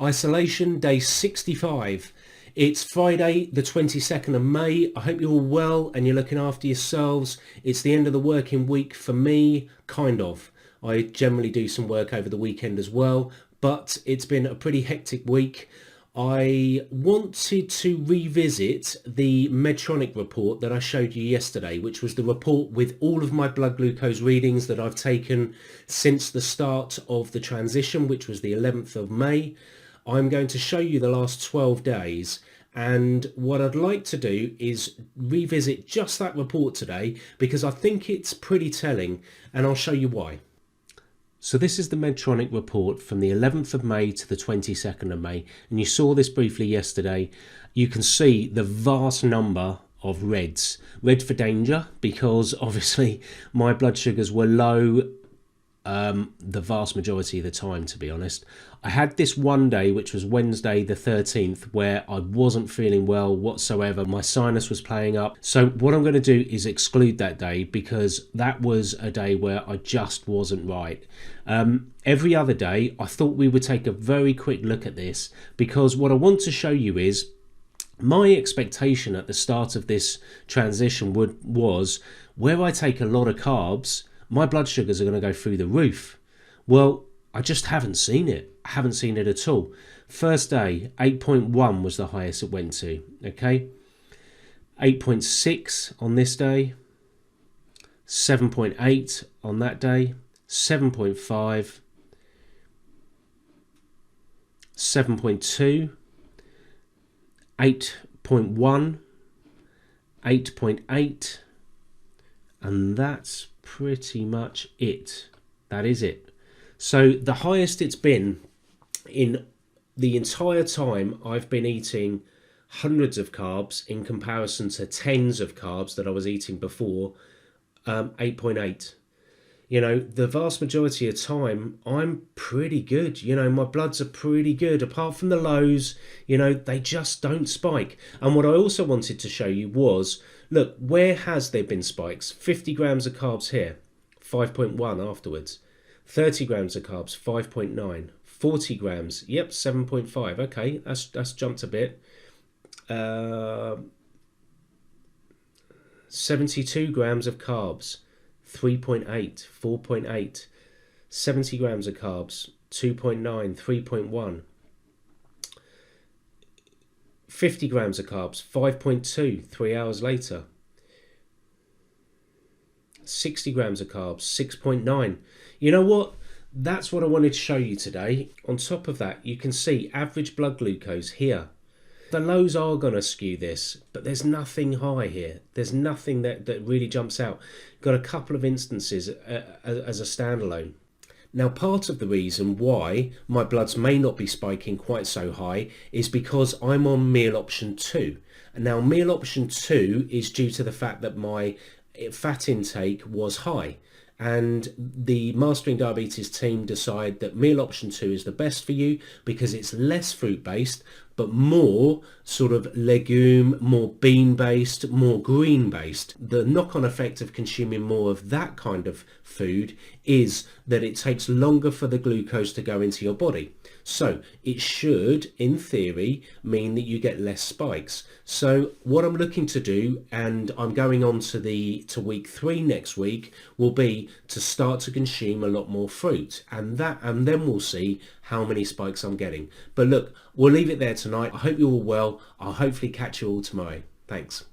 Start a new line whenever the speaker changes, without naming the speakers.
Isolation day 65. It's Friday, the 22nd of May. I hope you're all well and you're looking after yourselves. It's the end of the working week for me, kind of. I generally do some work over the weekend as well, but it's been a pretty hectic week. I wanted to revisit the Medtronic report that I showed you yesterday, which was the report with all of my blood glucose readings that I've taken since the start of the transition, which was the 11th of May. I'm going to show you the last 12 days, and what I'd like to do is revisit just that report today because I think it's pretty telling, and I'll show you why. So this is the Medtronic report from the 11th of May to the 22nd of May, and you saw this briefly yesterday. You can see the vast number of reds. Red for danger, because obviously my blood sugars were low the vast majority of the time, to be honest. I had this one day, which was Wednesday the 13th, where I wasn't feeling well whatsoever. My sinus was playing up. So what I'm going to do is exclude that day because that was a day where I just wasn't right. Every other day, I thought we would take a very quick look at this because what I want to show you is my expectation at the start of this transition was where I take a lot of carbs, my blood sugars are going to go through the roof. Well, I just haven't seen it. I haven't seen it at all. First day, 8.1 was the highest it went to. Okay, 8.6 on this day, 7.8 on that day, 7.5, 7.2, 8.1, 8.8, and that's pretty much it. That is it. So the highest it's been in the entire time I've been eating hundreds of carbs in comparison to tens of carbs that I was eating before, 8.8. You know, the vast majority of time I'm pretty good. You know, my bloods are pretty good. Apart from the lows, you know, they just don't spike. And what I also wanted to show you was, look, where has there been spikes? 50 grams of carbs here, 5.1 afterwards. 30 grams of carbs, 5.9. 40 grams, yep, 7.5. Okay, that's jumped a bit. 72 grams of carbs, 3.8, 4.8. 70 grams of carbs, 2.9, 3.1. 50 grams of carbs, 5.2, 3 hours later. 60 grams of carbs, 6.9. You know what? That's what I wanted to show you today. On top of that, you can see average blood glucose here. The lows are going to skew this, but there's nothing high here. There's nothing that really jumps out. Got a couple of instances as a standalone. Now, part of the reason why my bloods may not be spiking quite so high is because I'm on meal option 2. And now meal option 2 is due to the fact that my fat intake was high. And the Mastering Diabetes team decide that meal option 2 is the best for you because it's less fruit based, but more sort of legume, more bean based, more green based. The knock-on effect of consuming more of that kind of food is that it takes longer for the glucose to go into your body. So it should, in theory, mean that you get less spikes. So what I'm looking to do, and I'm going on to week 3 next week, will be to start to consume a lot more fruit, and then we'll see how many spikes I'm getting. But look, we'll leave it there tonight. I hope you're all well. I'll hopefully catch you all tomorrow. Thanks.